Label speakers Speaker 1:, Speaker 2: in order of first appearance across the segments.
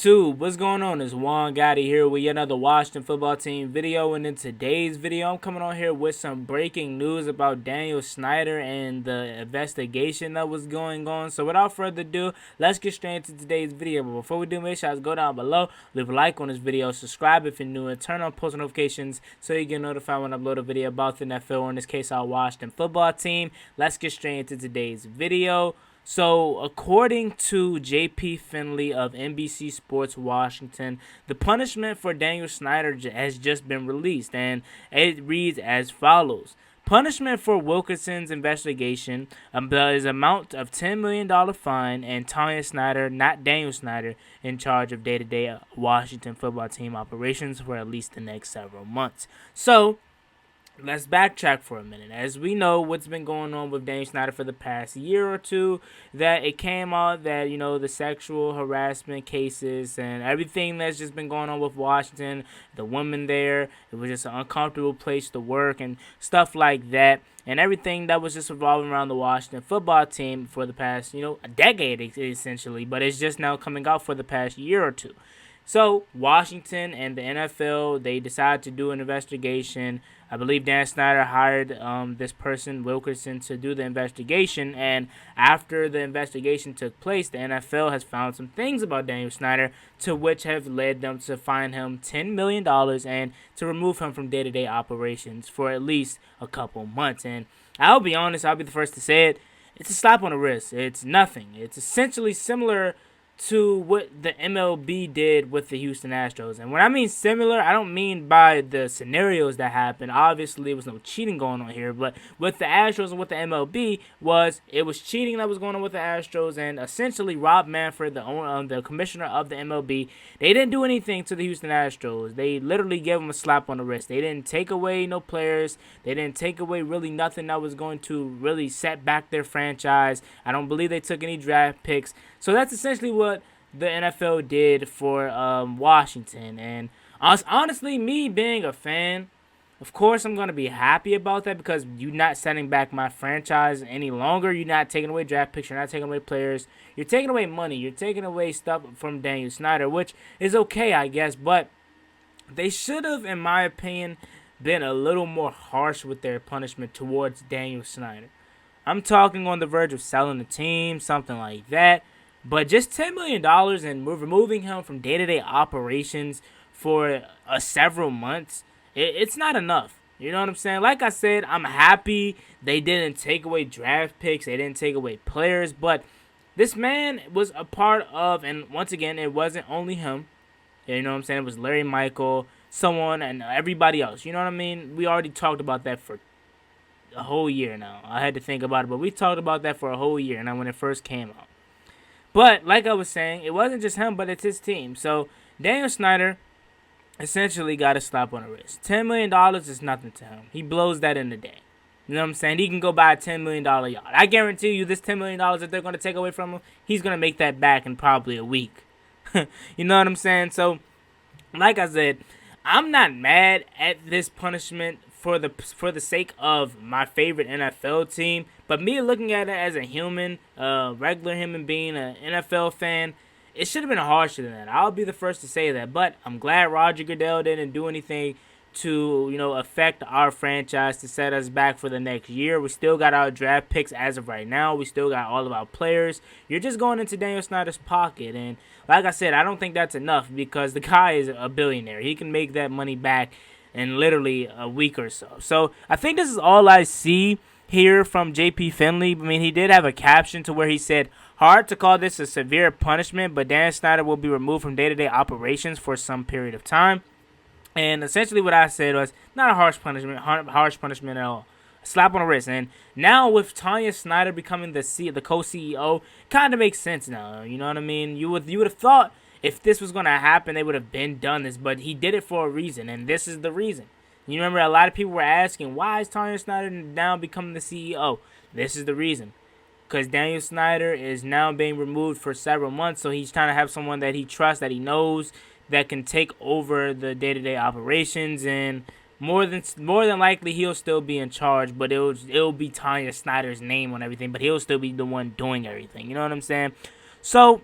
Speaker 1: YouTube, what's going on? It's Juan Gotti here with yet another Washington football team video, and in today's video, I'm coming on here with some breaking news about Daniel Snyder and the investigation that was going on. So without further ado, let's get straight into today's video. But before we do, make sure you go down below, leave a like on this video, subscribe if you're new, and turn on post notifications so you get notified when I upload a video about the NFL, or in this case, our Washington football team. Let's get straight into today's video. So, according to J.P. Finley of NBC Sports Washington, the punishment for Daniel Snyder has just been released, and it reads as follows. Punishment for Wilkinson's investigation is amount of $10 million fine, and Tanya Snyder, not Daniel Snyder, in charge of day-to-day Washington football team operations for at least the next several months. So, let's backtrack for a minute. As we know what's been going on with Daniel Snyder for the past year or two, that it came out that, the sexual harassment cases and everything that's just been going on with Washington, the women there, it was just an uncomfortable place to work and stuff like that. And everything that was just revolving around the Washington football team for the past, a decade essentially. But it's just now coming out for the past year or two. So, Washington and the NFL, they decided to do an investigation. I believe Dan Snyder hired this person, Wilkinson, to do the investigation. And after the investigation took place, the NFL has found some things about Daniel Snyder, to which have led them to fine him $10 million and to remove him from day-to-day operations for at least a couple months. And I'll be honest, I'll be the first to say it, it's a slap on the wrist. It's nothing. It's essentially similar to what the MLB did with the Houston Astros. And when I mean similar, I don't mean by the scenarios that happened. Obviously, there was no cheating going on here. But with the Astros and with the MLB, it was cheating that was going on with the Astros. And essentially, Rob Manfred, the commissioner of the MLB, they didn't do anything to the Houston Astros. They literally gave them a slap on the wrist. They didn't take away no players. They didn't take away really nothing that was going to really set back their franchise. I don't believe they took any draft picks. So that's essentially what the NFL did for Washington. And honestly, me being a fan, of course I'm going to be happy about that, because you're not setting back my franchise any longer. You're not taking away draft picks. You're not taking away players. You're taking away money. You're taking away stuff from Daniel Snyder, which is okay, I guess. But they should have, in my opinion, been a little more harsh with their punishment towards Daniel Snyder. I'm talking on the verge of selling the team, something like that. But just $10 million and removing him from day-to-day operations for several months, it's not enough. You know what I'm saying? Like I said, I'm happy they didn't take away draft picks. They didn't take away players. But this man was a part of, and once again, it wasn't only him. You know what I'm saying? It was Larry Michael, someone, and everybody else. You know what I mean? We already talked about that for a whole year now. I had to think about it, but we talked about that for a whole year now when it first came out. But, like I was saying, it wasn't just him, but it's his team. So, Daniel Snyder essentially got a slap on the wrist. $10 million is nothing to him. He blows that in a day. You know what I'm saying? He can go buy a $10 million yacht. I guarantee you this $10 million that they're going to take away from him, he's going to make that back in probably a week. You know what I'm saying? So, like I said, I'm not mad at this punishment for the sake of my favorite NFL team, but me looking at it as a human, regular human being, an NFL fan, it should have been harsher than that. I'll be the first to say that, but I'm glad Roger Goodell didn't do anything to, affect our franchise to set us back for the next year. We still got our draft picks as of right now. We still got all of our players. You're just going into Daniel Snyder's pocket, and like I said, I don't think that's enough, because the guy is a billionaire. He can make that money back in literally a week or so. So I think this is all I see here from J.P. Finley. I mean, he did have a caption to where he said, "Hard to call this a severe punishment, but Dan Snyder will be removed from day-to-day operations for some period of time." And essentially what I said was, not a harsh punishment at all. A slap on the wrist. And now with Tanya Snyder becoming the co-CEO, kind of makes sense now. You know what I mean? You would have thought if this was going to happen, they would have been done this, but he did it for a reason, and this is the reason. You remember a lot of people were asking, why is Tanya Snyder now becoming the CEO? This is the reason. Because Daniel Snyder is now being removed for several months, so he's trying to have someone that he trusts, that he knows, that can take over the day-to-day operations, and more than likely he'll still be in charge, but it'll be Tanya Snyder's name on everything, but he'll still be the one doing everything. You know what I'm saying? So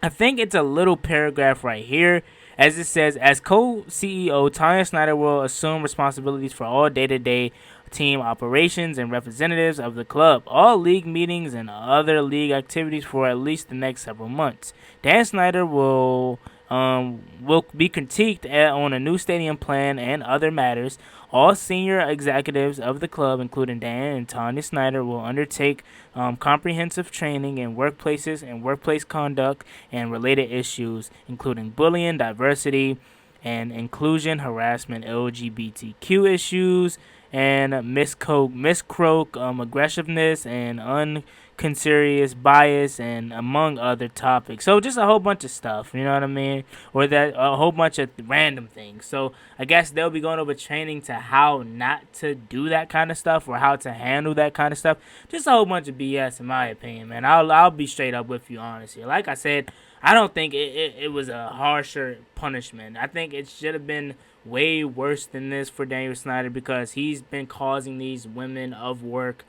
Speaker 1: I think it's a little paragraph right here. As it says, as co-CEO, Tanya Snyder will assume responsibilities for all day-to-day team operations and representatives of the club, all league meetings and other league activities for at least the next several months. Dan Snyder will be critiqued on a new stadium plan and other matters. All senior executives of the club, including Dan and Tanya Snyder, will undertake comprehensive training in workplaces and workplace conduct and related issues, including bullying, diversity, and inclusion, harassment, LGBTQ issues, and miscroak, aggressiveness, and unconscious bias, and among other topics. So just a whole bunch of stuff, you know what I mean? Or that a whole bunch of random things. So I guess they'll be going over training to how not to do that kind of stuff or how to handle that kind of stuff. Just a whole bunch of BS in my opinion, man. I'll be straight up with you honestly. Like I said, I don't think it was a harsher punishment. I think it should have been way worse than this for Daniel Snyder because he's been causing these women of work,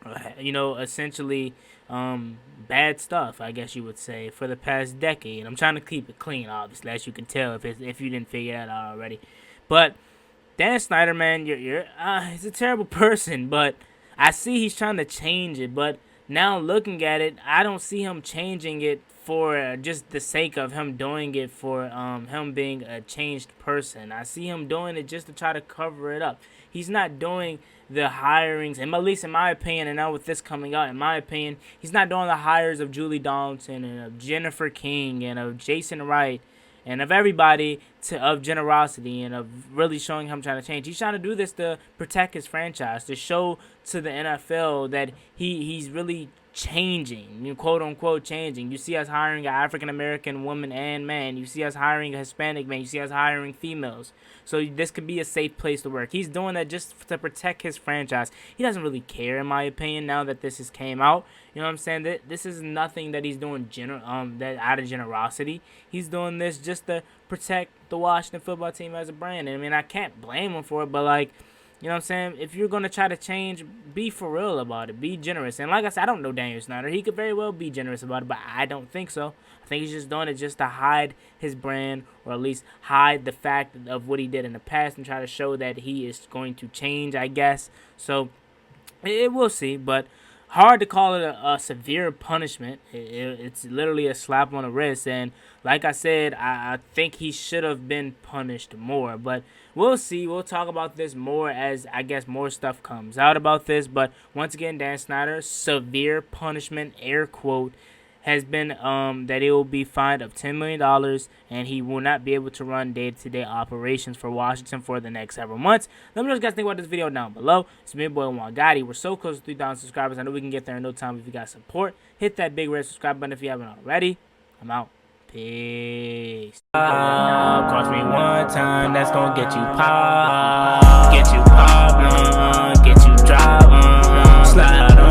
Speaker 1: essentially bad stuff, I guess you would say, for the past decade. I'm trying to keep it clean, obviously, as you can tell if you didn't figure that out already. But Dan Snyder, man, he's a terrible person, but I see he's trying to change it. But now looking at it, I don't see him changing it for just the sake of him doing it for him being a changed person. I see him doing it just to try to cover it up. He's not doing the hirings, and at least in my opinion, and now with this coming out, in my opinion, he's not doing the hires of Julie Donaldson and of Jennifer King and of Jason Wright and of everybody of generosity and of really showing him trying to change. He's trying to do this to protect his franchise, to show to the NFL that he's really changing, quote unquote changing. You see us hiring an African American woman and man. You see us hiring a Hispanic man. You see us hiring females. So this could be a safe place to work. He's doing that just to protect his franchise. He doesn't really care, in my opinion, now that this has came out. You know what I'm saying? This is nothing that he's doing that out of generosity. He's doing this just to protect the Washington football team as a brand. And I mean, I can't blame him for it, but like, you know what I'm saying? If you're going to try to change, be for real about it. Be generous. And like I said, I don't know Daniel Snyder. He could very well be generous about it, but I don't think so. I think he's just doing it just to hide his brand, or at least hide the fact of what he did in the past and try to show that he is going to change, I guess. So we'll see, but hard to call it a severe punishment. It's literally a slap on the wrist. And like I said, I think he should have been punished more. But we'll see. We'll talk about this more as, I guess, more stuff comes out about this. But once again, Dan Snyder, severe punishment, air quote, has been that he will be fined of $10 million and he will not be able to run day-to-day operations for Washington for the next several months. Let me know what you guys think about this video down below. It's me, boy, Juan Gotti. We're so close to 3,000 subscribers. I know we can get there in no time if you guys support. Hit that big red subscribe button if you haven't already. I'm out. Peace. Cost me one time, that's gonna get you pop. Get you pop, get you drop, slide on.